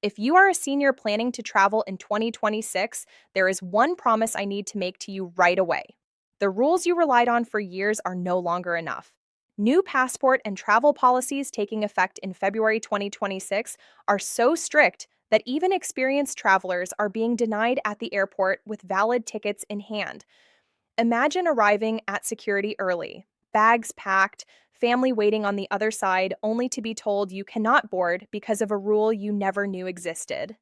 If you are a senior planning to travel in 2026, there is one promise I need to make to you right away. The rules you relied on for years are no longer enough. New passport and travel policies taking effect in February 2026 are so strict that even experienced travelers are being denied at the airport with valid tickets in hand. Imagine arriving at security early, bags packed, family waiting on the other side, only to be told you cannot board because of a rule you never knew existed.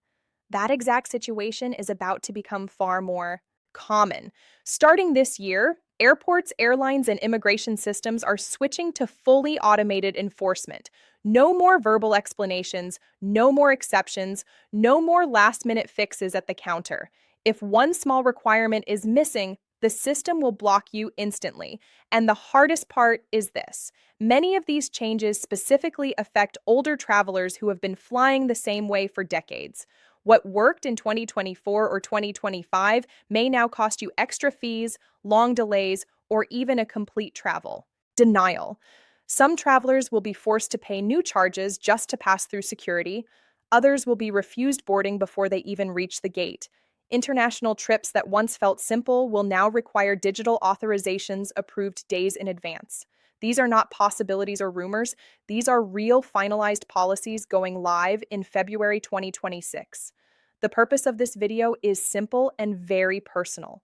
That exact situation is about to become far more common. Starting this year, airports, airlines, and immigration systems are switching to fully automated enforcement. No more verbal explanations, no more exceptions, no more last minute fixes at the counter. If one small requirement is missing, the system will block you instantly. And the hardest part is this: many of these changes specifically affect older travelers who have been flying the same way for decades. What worked in 2024 or 2025 may now cost you extra fees, long delays, or even a complete travel denial. Some travelers will be forced to pay new charges just to pass through security. Others will be refused boarding before they even reach the gate. International trips that once felt simple will now require digital authorizations approved days in advance. These are not possibilities or rumors. These are real finalized policies going live in February 2026. The purpose of this video is simple and very personal.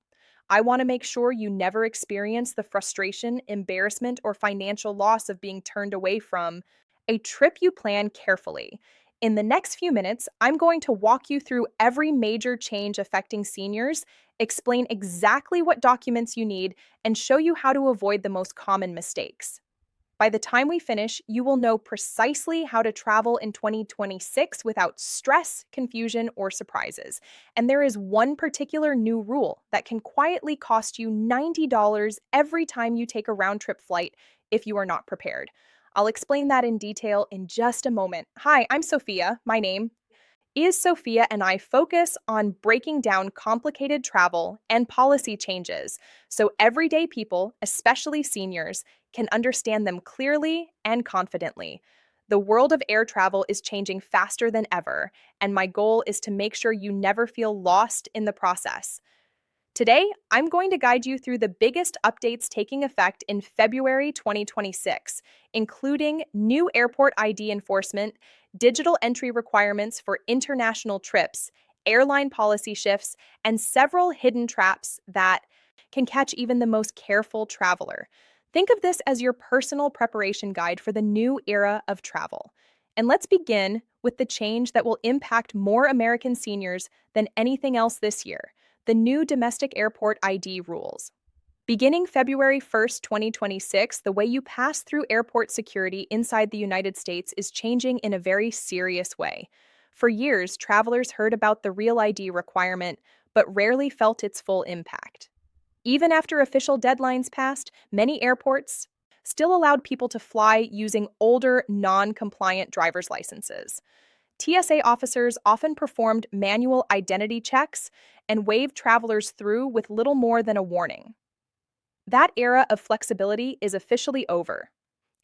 I want to make sure you never experience the frustration, embarrassment, or financial loss of being turned away from a trip you plan carefully. In the next few minutes, I'm going to walk you through every major change affecting seniors, explain exactly what documents you need, and show you how to avoid the most common mistakes. By the time we finish, you will know precisely how to travel in 2026 without stress, confusion, or surprises. And there is one particular new rule that can quietly cost you $90 every time you take a round trip flight if you are not prepared. I'll explain that in detail in just a moment. Hi, I'm Sophia. My name is Sophia, and I focus on breaking down complicated travel and policy changes so everyday people, especially seniors, can understand them clearly and confidently. The world of air travel is changing faster than ever, and my goal is to make sure you never feel lost in the process. Today, I'm going to guide you through the biggest updates taking effect in February 2026, including new airport ID enforcement, digital entry requirements for international trips, airline policy shifts, and several hidden traps that can catch even the most careful traveler. Think of this as your personal preparation guide for the new era of travel. And let's begin with the change that will impact more American seniors than anything else this year: the new domestic airport ID rules. Beginning February 1st, 2026, the way you pass through airport security inside the United States is changing in a very serious way. For years, travelers heard about the Real ID requirement, but rarely felt its full impact. Even after official deadlines passed, many airports still allowed people to fly using older, non compliant driver's licenses. TSA officers often performed manual identity checks and waved travelers through with little more than a warning. That era of flexibility is officially over.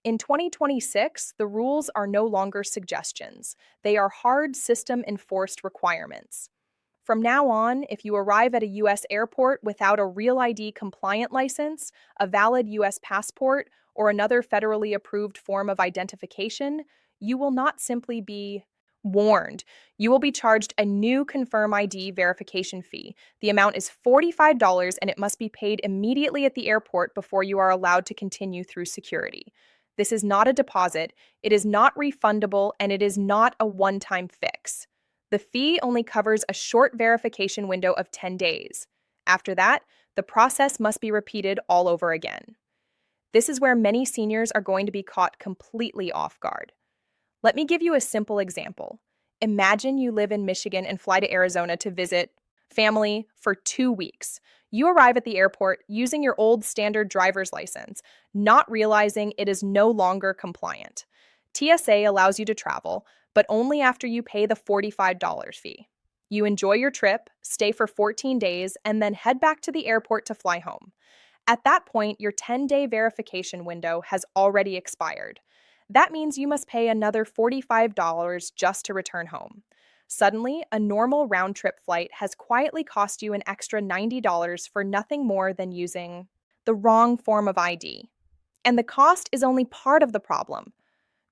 In 2026, the rules are no longer suggestions. They are hard system enforced requirements. From now on, if you arrive at a U.S. airport without a Real ID compliant license, a valid U.S. passport, or another federally approved form of identification, you will not simply be warned. You will be charged a new Confirm ID verification fee. The amount is $45 and it must be paid immediately at the airport before you are allowed to continue through security. This is not a deposit, it is not refundable, and it is not a one-time fix. The fee only covers a short verification window of 10 days. After that, the process must be repeated all over again. This is where many seniors are going to be caught completely off guard. Let me give you a simple example. Imagine you live in Michigan and fly to Arizona to visit family for 2 weeks. You arrive at the airport using your old standard driver's license, not realizing it is no longer compliant. TSA allows you to travel, but only after you pay the $45 fee. You enjoy your trip, stay for 14 days, and then head back to the airport to fly home. At that point, your 10-day verification window has already expired. That means you must pay another $45 just to return home. Suddenly, a normal round trip flight has quietly cost you an extra $90 for nothing more than using the wrong form of ID. And the cost is only part of the problem.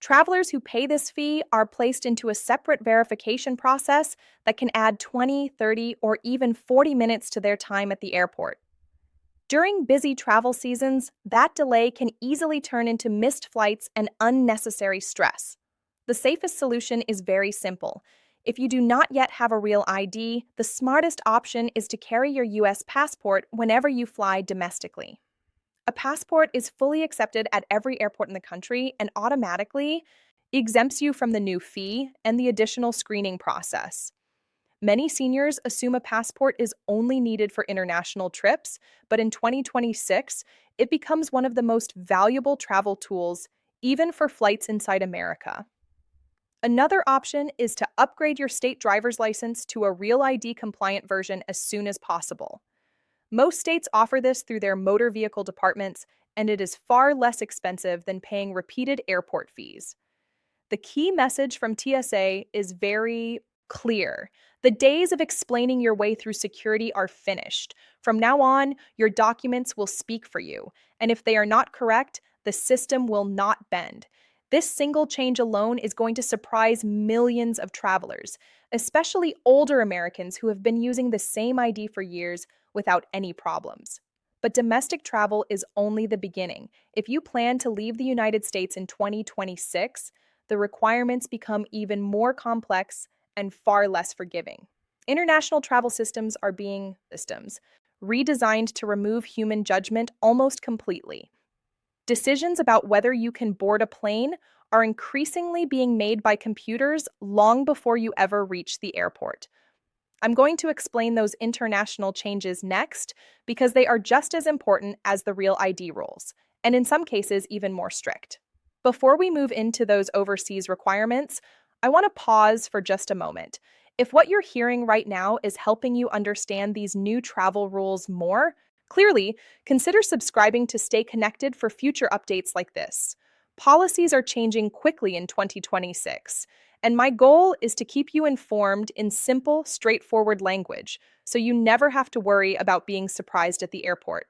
Travelers who pay this fee are placed into a separate verification process that can add 20, 30, or even 40 minutes to their time at the airport. During busy travel seasons, that delay can easily turn into missed flights and unnecessary stress. The safest solution is very simple. If you do not yet have a real ID, the smartest option is to carry your US passport whenever you fly domestically. A passport is fully accepted at every airport in the country and automatically exempts you from the new fee and the additional screening process. Many seniors assume a passport is only needed for international trips, but in 2026, it becomes one of the most valuable travel tools, even for flights inside America. Another option is to upgrade your state driver's license to a Real ID compliant version as soon as possible. Most states offer this through their motor vehicle departments, and it is far less expensive than paying repeated airport fees. The key message from TSA is very clear. The days of explaining your way through security are finished. From now on, your documents will speak for you, and if they are not correct, the system will not bend. This single change alone is going to surprise millions of travelers, especially older Americans who have been using the same ID for years without any problems. But domestic travel is only the beginning. If you plan to leave the United States in 2026, the requirements become even more complex and far less forgiving. International travel systems are being redesigned to remove human judgment almost completely. Decisions about whether you can board a plane are increasingly being made by computers long before you ever reach the airport. I'm going to explain those international changes next because they are just as important as the real ID rules, and in some cases, even more strict. Before we move into those overseas requirements, I want to pause for just a moment. If what you're hearing right now is helping you understand these new travel rules more, clearly, consider subscribing to stay connected for future updates like this. Policies are changing quickly in 2026, and my goal is to keep you informed in simple, straightforward language so you never have to worry about being surprised at the airport.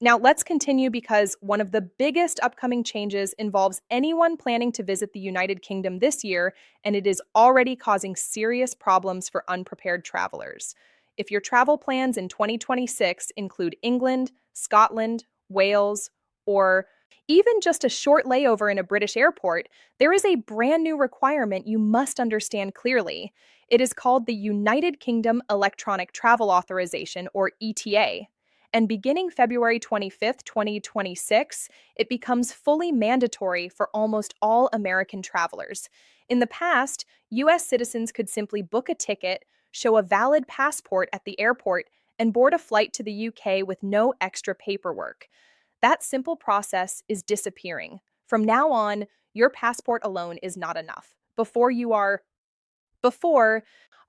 Now, let's continue because one of the biggest upcoming changes involves anyone planning to visit the United Kingdom this year, and it is already causing serious problems for unprepared travelers. If your travel plans in 2026 include England, Scotland, Wales, or even just a short layover in a British airport, there is a brand new requirement you must understand clearly. It is called the United Kingdom Electronic Travel Authorization, or ETA. And beginning February 25th, 2026, it becomes fully mandatory for almost all American travelers. In the past, US citizens could simply book a ticket, show a valid passport at the airport, and board a flight to the UK with no extra paperwork. That simple process is disappearing. From now on, your passport alone is not enough. Before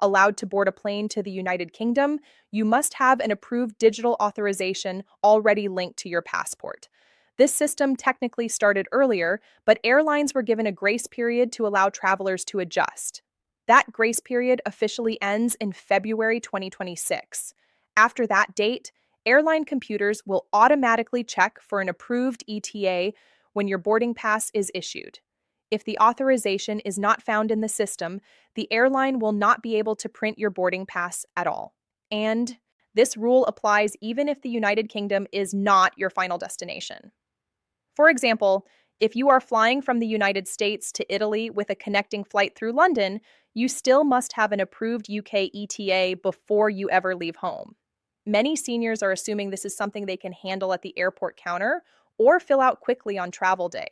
allowed to board a plane to the United Kingdom, you must have an approved digital authorization already linked to your passport. This system technically started earlier, but airlines were given a grace period to allow travelers to adjust. That grace period officially ends in February 2026. After that date, airline computers will automatically check for an approved ETA when your boarding pass is issued. If the authorization is not found in the system, the airline will not be able to print your boarding pass at all. And this rule applies even if the United Kingdom is not your final destination. For example, if you are flying from the United States to Italy with a connecting flight through London, you still must have an approved UK ETA before you ever leave home. Many seniors are assuming this is something they can handle at the airport counter or fill out quickly on travel day.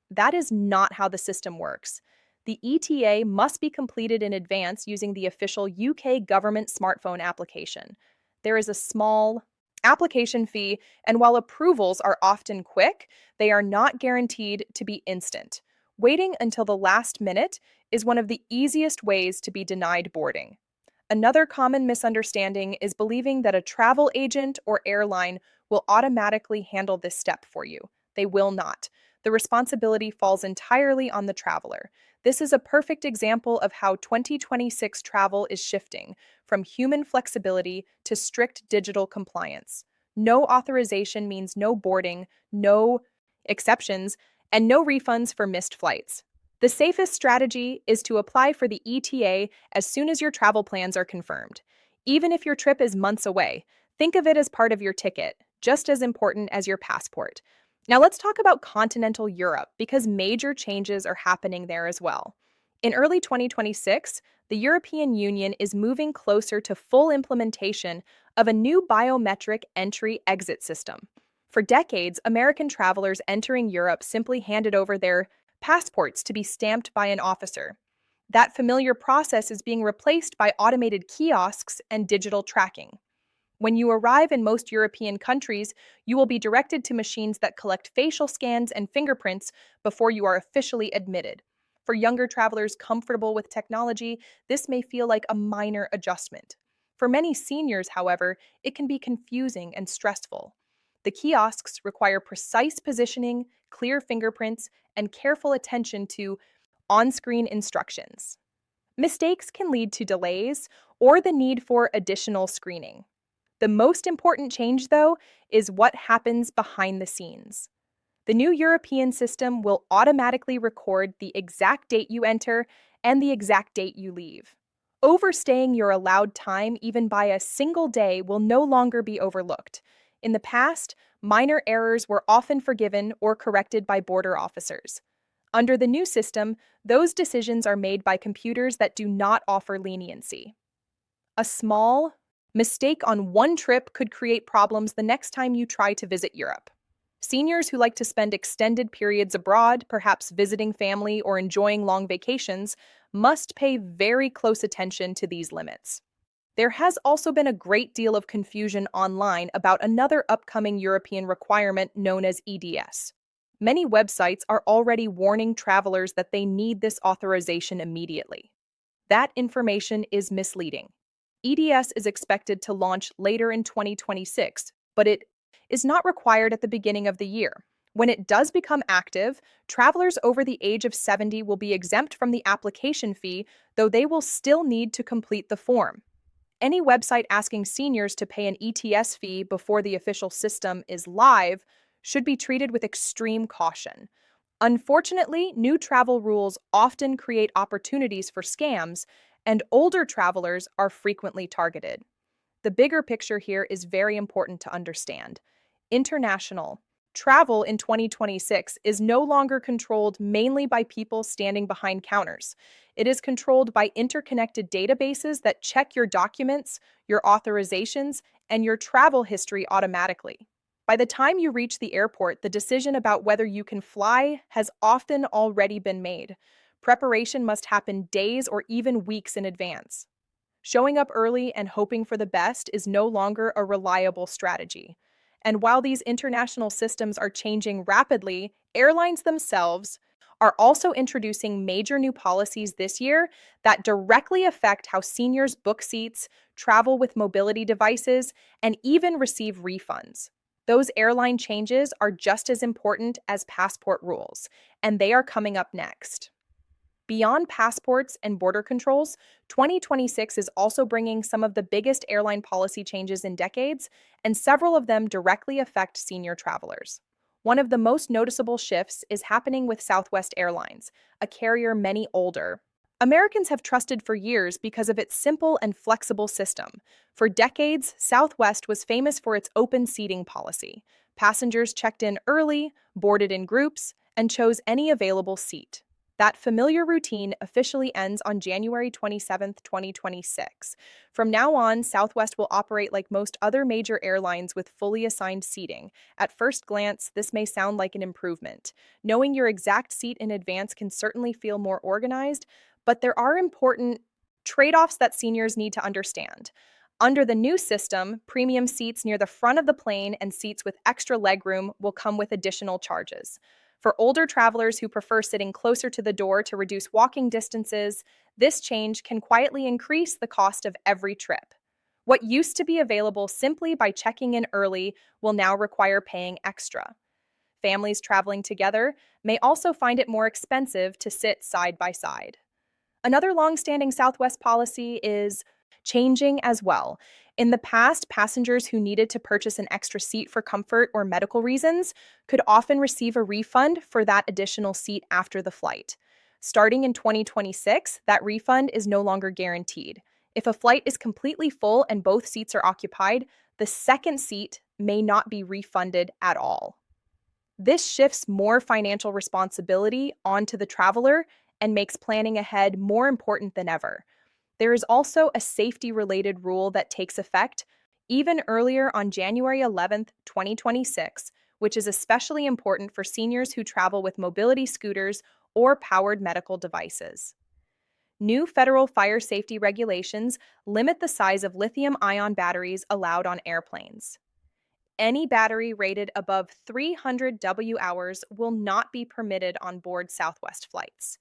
That is not how the system works. The ETA must be completed in advance using the official UK government smartphone application. There is a small application fee, and while approvals are often quick, they are not guaranteed to be instant. Waiting until the last minute is one of the easiest ways to be denied boarding. Another common misunderstanding is believing that a travel agent or airline will automatically handle this step for you. They will not. The responsibility falls entirely on the traveler. This is a perfect example of how 2026 travel is shifting from human flexibility to strict digital compliance. No authorization means no boarding, no exceptions, and no refunds for missed flights. The safest strategy is to apply for the ETA as soon as your travel plans are confirmed. Even if your trip is months away, think of it as part of your ticket, just as important as your passport. Now let's talk about continental Europe because major changes are happening there as well. In early 2026, the European Union is moving closer to full implementation of a new biometric entry exit system. For decades, American travelers entering Europe simply handed over their passports to be stamped by an officer. That familiar process is being replaced by automated kiosks and digital tracking. When you arrive in most European countries, you will be directed to machines that collect facial scans and fingerprints before you are officially admitted. For younger travelers comfortable with technology, this may feel like a minor adjustment. For many seniors, however, it can be confusing and stressful. The kiosks require precise positioning, clear fingerprints, and careful attention to on screen instructions. Mistakes can lead to delays or the need for additional screening. The most important change, though, is what happens behind the scenes. The new European system will automatically record the exact date you enter and the exact date you leave. Overstaying your allowed time, even by a single day, will no longer be overlooked. In the past, minor errors were often forgiven or corrected by border officers. Under the new system, those decisions are made by computers that do not offer leniency. A small mistake on one trip could create problems the next time you try to visit Europe. Seniors who like to spend extended periods abroad, perhaps visiting family or enjoying long vacations, must pay very close attention to these limits. There has also been a great deal of confusion online about another upcoming European requirement known as EDS. Many websites are already warning travelers that they need this authorization immediately. That information is misleading. EDS is expected to launch later in 2026, but it is not required at the beginning of the year. When it does become active, travelers over the age of 70 will be exempt from the application fee, though they will still need to complete the form. Any website asking seniors to pay an ETS fee before the official system is live should be treated with extreme caution. Unfortunately, new travel rules often create opportunities for scams, and older travelers are frequently targeted. The bigger picture here is very important to understand. International travel in 2026 is no longer controlled mainly by people standing behind counters. It is controlled by interconnected databases that check your documents, your authorizations, and your travel history automatically. By the time you reach the airport, the decision about whether you can fly has often already been made. Preparation must happen days or even weeks in advance. Showing up early and hoping for the best is no longer a reliable strategy. And while these international systems are changing rapidly, airlines themselves are also introducing major new policies this year that directly affect how seniors book seats, travel with mobility devices, and even receive refunds. Those airline changes are just as important as passport rules, and they are coming up next. Beyond passports and border controls, 2026 is also bringing some of the biggest airline policy changes in decades, and several of them directly affect senior travelers. One of the most noticeable shifts is happening with Southwest Airlines, a carrier many older Americans have trusted for years because of its simple and flexible system. For decades, Southwest was famous for its open seating policy. Passengers checked in early, boarded in groups, and chose any available seat. That familiar routine officially ends on January 27, 2026. From now on, Southwest will operate like most other major airlines with fully assigned seating. At first glance, this may sound like an improvement. Knowing your exact seat in advance can certainly feel more organized, but there are important trade-offs that seniors need to understand. Under the new system, premium seats near the front of the plane and seats with extra legroom will come with additional charges. For older travelers who prefer sitting closer to the door to reduce walking distances, this change can quietly increase the cost of every trip. What used to be available simply by checking in early will now require paying extra. Families traveling together may also find it more expensive to sit side by side. Another long-standing Southwest policy is changing as well. In the past, passengers who needed to purchase an extra seat for comfort or medical reasons could often receive a refund for that additional seat after the flight. Starting in 2026, that refund is no longer guaranteed. If a flight is completely full and both seats are occupied, the second seat may not be refunded at all. This shifts more financial responsibility onto the traveler and makes planning ahead more important than ever. There is also a safety related rule that takes effect even earlier on January 11th, 2026, which is especially important for seniors who travel with mobility scooters or powered medical devices. New federal fire safety regulations limit the size of lithium ion batteries allowed on airplanes. Any battery rated above 300 W hours will not be permitted on board Southwest flights.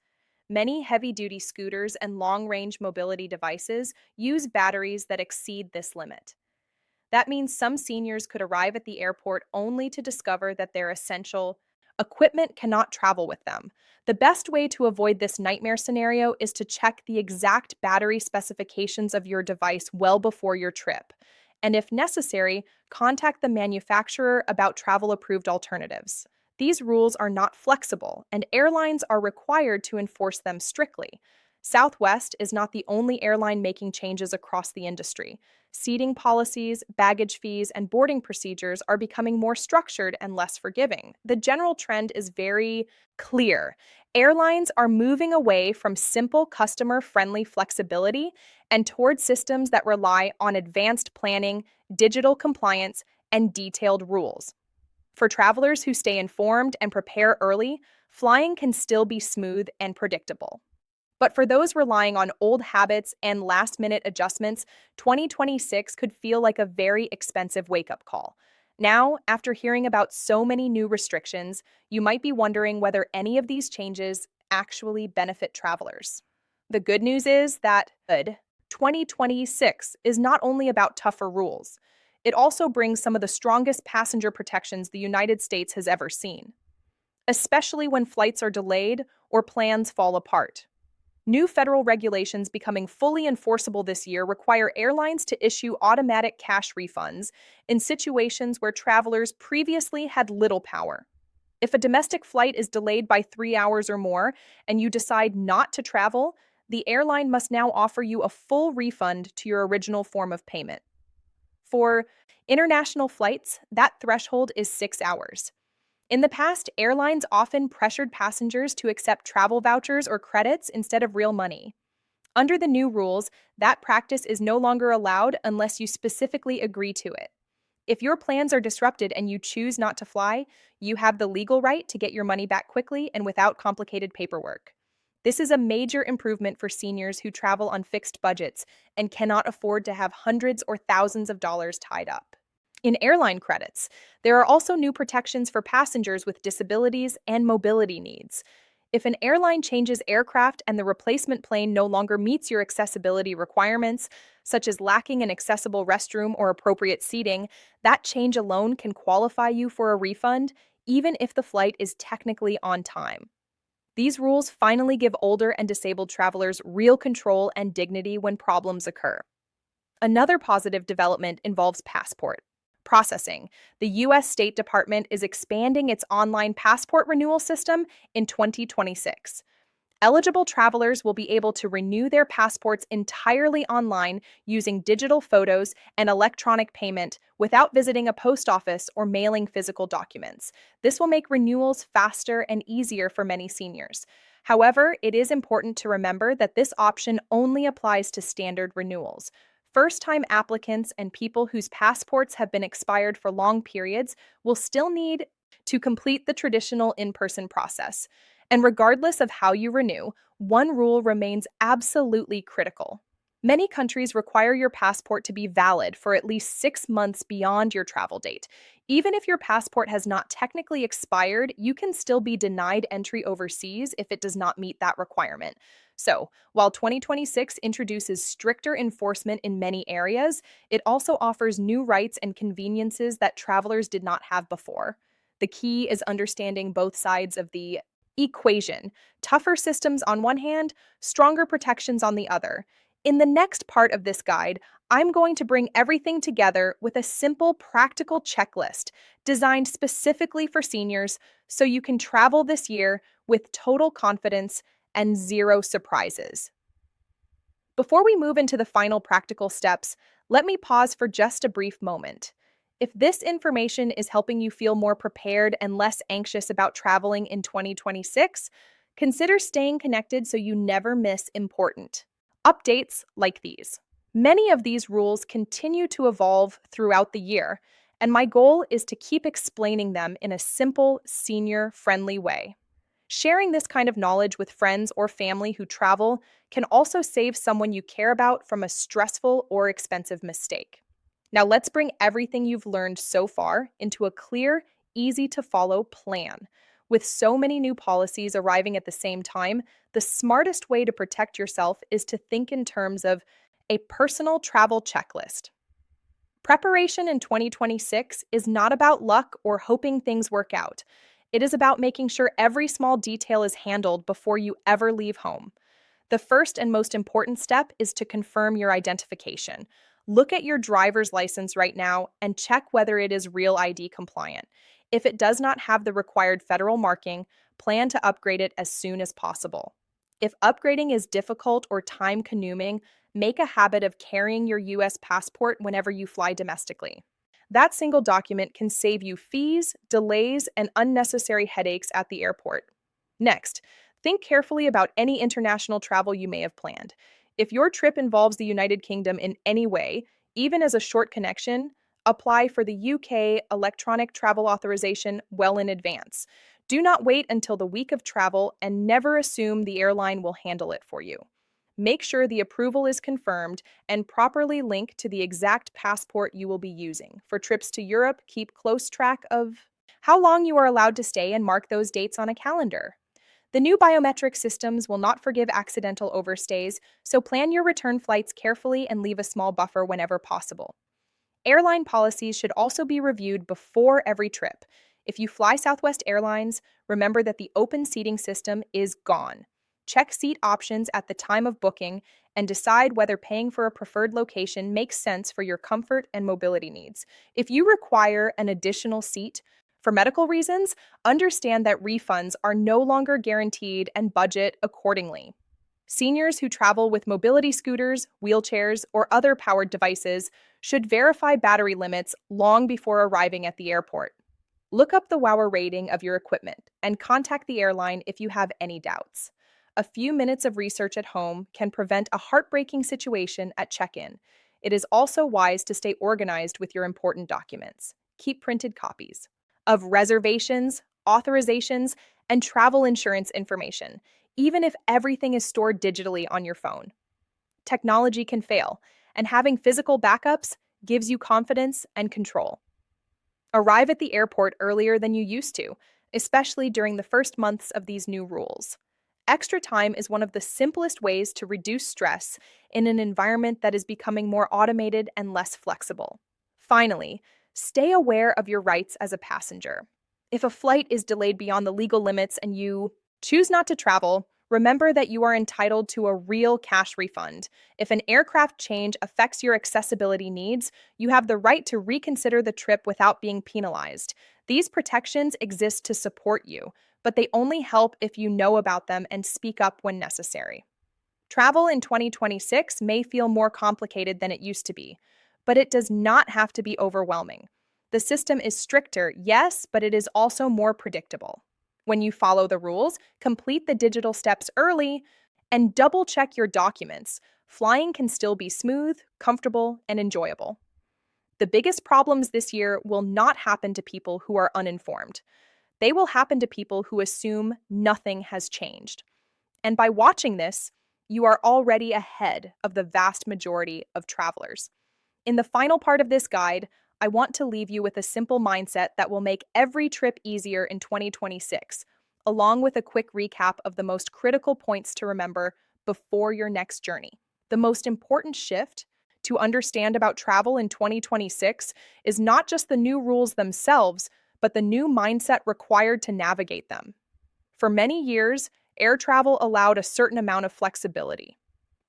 Many heavy duty scooters and long range mobility devices use batteries that exceed this limit. That means some seniors could arrive at the airport only to discover that their essential equipment cannot travel with them. The best way to avoid this nightmare scenario is to check the exact battery specifications of your device well before your trip. And if necessary, contact the manufacturer about travel approved alternatives. These rules are not flexible, and airlines are required to enforce them strictly. Southwest is not the only airline making changes across the industry. Seating policies, baggage fees, and boarding procedures are becoming more structured and less forgiving. The general trend is very clear. Airlines are moving away from simple customer friendly flexibility and toward systems that rely on advanced planning, digital compliance, and detailed rules. For travelers who stay informed and prepare early, flying can still be smooth and predictable. But for those relying on old habits and last minute adjustments, 2026 could feel like a very expensive wake up call. Now, after hearing about so many new restrictions, you might be wondering whether any of these changes actually benefit travelers. The good news is that 2026 is not only about tougher rules, it also brings some of the strongest passenger protections the United States has ever seen, especially when flights are delayed or plans fall apart. New federal regulations becoming fully enforceable this year require airlines to issue automatic cash refunds in situations where travelers previously had little power. If a domestic flight is delayed by 3 hours or more and you decide not to travel, the airline must now offer you a full refund to your original form of payment. For international flights, that threshold is 6 hours. In the past, airlines often pressured passengers to accept travel vouchers or credits instead of real money. Under the new rules, that practice is no longer allowed unless you specifically agree to it. If your plans are disrupted and you choose not to fly, you have the legal right to get your money back quickly and without complicated paperwork. This is a major improvement for seniors who travel on fixed budgets and cannot afford to have hundreds or thousands of dollars tied up. In airline credits, there are also new protections for passengers with disabilities and mobility needs. If an airline changes aircraft and the replacement plane no longer meets your accessibility requirements, such as lacking an accessible restroom or appropriate seating, that change alone can qualify you for a refund, even if the flight is technically on time. These rules finally give older and disabled travelers real control and dignity when problems occur. Another positive development involves passport processing. The U.S. State Department is expanding its online passport renewal system in 2026. Eligible travelers will be able to renew their passports entirely online using digital photos and electronic payment without visiting a post office or mailing physical documents. This will make renewals faster and easier for many seniors. However, it is important to remember that this option only applies to standard renewals. First-time applicants and people whose passports have been expired for long periods will still need to complete the traditional in-person process. And regardless of how you renew, one rule remains absolutely critical. Many countries require your passport to be valid for at least 6 months beyond your travel date. Even if your passport has not technically expired, you can still be denied entry overseas if it does not meet that requirement. So, while 2026 introduces stricter enforcement in many areas, it also offers new rights and conveniences that travelers did not have before. The key is understanding both sides of the equation: tougher systems on one hand, stronger protections on the other. In the next part of this guide, I'm going to bring everything together with a simple, practical checklist designed specifically for seniors so you can travel this year with total confidence and zero surprises. Before we move into the final practical steps, let me pause for just a brief moment. If this information is helping you feel more prepared and less anxious about traveling in 2026, consider staying connected so you never miss important updates like these. Many of these rules continue to evolve throughout the year, and my goal is to keep explaining them in a simple, senior friendly way. Sharing this kind of knowledge with friends or family who travel can also save someone you care about from a stressful or expensive mistake. Now, let's bring everything you've learned so far into a clear, easy to follow plan. With so many new policies arriving at the same time, the smartest way to protect yourself is to think in terms of a personal travel checklist. Preparation in 2026 is not about luck or hoping things work out. It is about making sure every small detail is handled before you ever leave home. The first and most important step is to confirm your identification. Look at your driver's license right now and check whether it is Real ID compliant. If it does not have the required federal marking, plan to upgrade it as soon as possible. If upgrading is difficult or time consuming, make a habit of carrying your US passport whenever you fly domestically. That single document can save you fees, delays, and unnecessary headaches at the airport. Next, think carefully about any international travel you may have planned. If your trip involves the United Kingdom in any way, even as a short connection, apply for the UK electronic travel authorization well in advance. Do not wait until the week of travel and never assume the airline will handle it for you. Make sure the approval is confirmed and properly link to the exact passport you will be using. For trips to Europe, keep close track of how long you are allowed to stay and mark those dates on a calendar. The new biometric systems will not forgive accidental overstays, so plan your return flights carefully and leave a small buffer whenever possible. Airline policies should also be reviewed before every trip. If you fly Southwest Airlines, remember that the open seating system is gone. Check seat options at the time of booking and decide whether paying for a preferred location makes sense for your comfort and mobility needs. If you require an additional seat for medical reasons, understand that refunds are no longer guaranteed and budget accordingly. Seniors who travel with mobility scooters, wheelchairs, or other powered devices should verify battery limits long before arriving at the airport. Look up the WOWR rating of your equipment and contact the airline if you have any doubts. A few minutes of research at home can prevent a heartbreaking situation at check-in. It is also wise to stay organized with your important documents. Keep printed copies of reservations, authorizations, and travel insurance information, even if everything is stored digitally on your phone. Technology can fail, and having physical backups gives you confidence and control. Arrive at the airport earlier than you used to, especially during the first months of these new rules. Extra time is one of the simplest ways to reduce stress in an environment that is becoming more automated and less flexible. Finally, stay aware of your rights as a passenger. If a flight is delayed beyond the legal limits and you choose not to travel, remember that you are entitled to a real cash refund. If an aircraft change affects your accessibility needs, you have the right to reconsider the trip without being penalized. These protections exist to support you, but they only help if you know about them and speak up when necessary. Travel in 2026 may feel more complicated than it used to be, but it does not have to be overwhelming. The system is stricter, yes, but it is also more predictable. When you follow the rules, complete the digital steps early, and double check your documents, flying can still be smooth, comfortable, and enjoyable. The biggest problems this year will not happen to people who are uninformed. They will happen to people who assume nothing has changed. And by watching this, you are already ahead of the vast majority of travelers. In the final part of this guide, I want to leave you with a simple mindset that will make every trip easier in 2026, along with a quick recap of the most critical points to remember before your next journey. The most important shift to understand about travel in 2026 is not just the new rules themselves, but the new mindset required to navigate them. For many years, air travel allowed a certain amount of flexibility.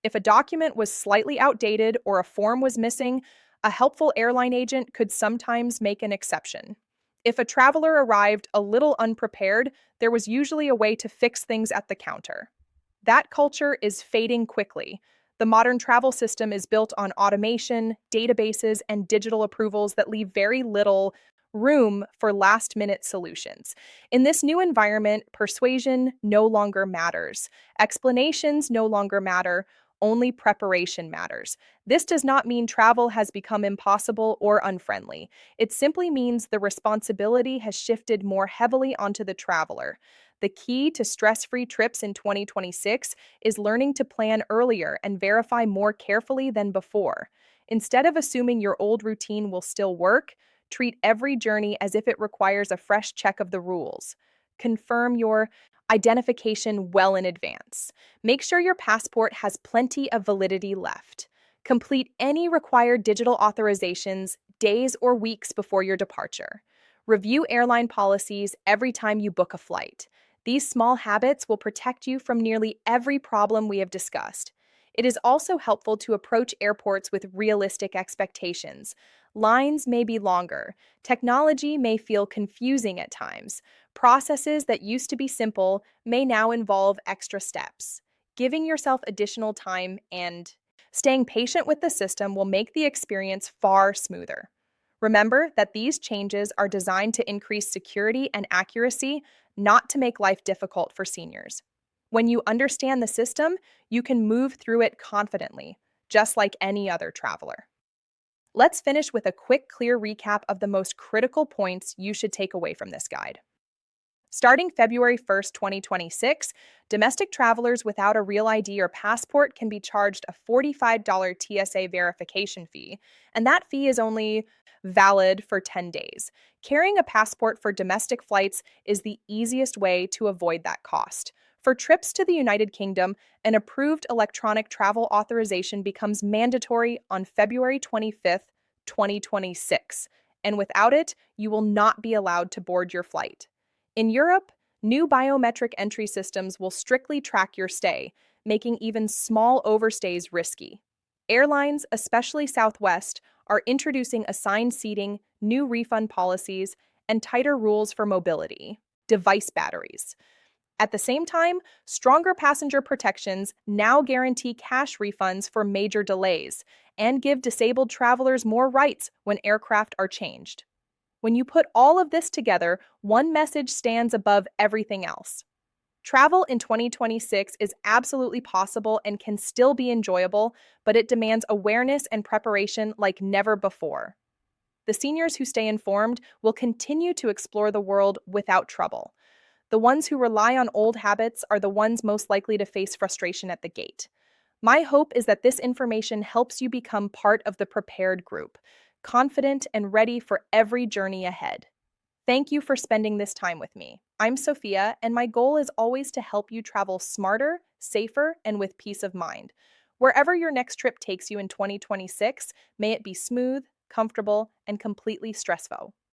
If a document was slightly outdated or a form was missing, a helpful airline agent could sometimes make an exception. If a traveler arrived a little unprepared, there was usually a way to fix things at the counter. That culture is fading quickly. The modern travel system is built on automation, databases, and digital approvals that leave very little room for last minute solutions. In this new environment, persuasion no longer matters. Explanations no longer matter. Only preparation matters. This does not mean travel has become impossible or unfriendly. It simply means the responsibility has shifted more heavily onto the traveler. The key to stress free trips in 2026 is learning to plan earlier and verify more carefully than before. Instead of assuming your old routine will still work, treat every journey as if it requires a fresh check of the rules. Confirm your identification well in advance. Make sure your passport has plenty of validity left. Complete any required digital authorizations days or weeks before your departure. Review airline policies every time you book a flight. These small habits will protect you from nearly every problem we have discussed. It is also helpful to approach airports with realistic expectations. Lines may be longer. Technology may feel confusing at times. Processes that used to be simple may now involve extra steps. Giving yourself additional time and staying patient with the system will make the experience far smoother. Remember that these changes are designed to increase security and accuracy, not to make life difficult for seniors. When you understand the system, you can move through it confidently, just like any other traveler. Let's finish with a quick, clear recap of the most critical points you should take away from this guide. Starting February 1st, 2026, domestic travelers without a real ID or passport can be charged a $45 TSA verification fee, and that fee is only valid for 10 days. Carrying a passport for domestic flights is the easiest way to avoid that cost. For trips to the United Kingdom, an approved electronic travel authorization becomes mandatory on February 25th, 2026, and without it, you will not be allowed to board your flight. In Europe, new biometric entry systems will strictly track your stay, making even small overstays risky. Airlines, especially Southwest, are introducing assigned seating, new refund policies, and tighter rules for mobility, device batteries. At the same time, stronger passenger protections now guarantee cash refunds for major delays and give disabled travelers more rights when aircraft are changed. When you put all of this together, one message stands above everything else. Travel in 2026 is absolutely possible and can still be enjoyable, but it demands awareness and preparation like never before. The seniors who stay informed will continue to explore the world without trouble. The ones who rely on old habits are the ones most likely to face frustration at the gate. My hope is that this information helps you become part of the prepared group, confident and ready for every journey ahead. Thank you for spending this time with me. I'm Sophia, and my goal is always to help you travel smarter, safer, and with peace of mind. Wherever your next trip takes you in 2026, may it be smooth, comfortable, and completely stress-free.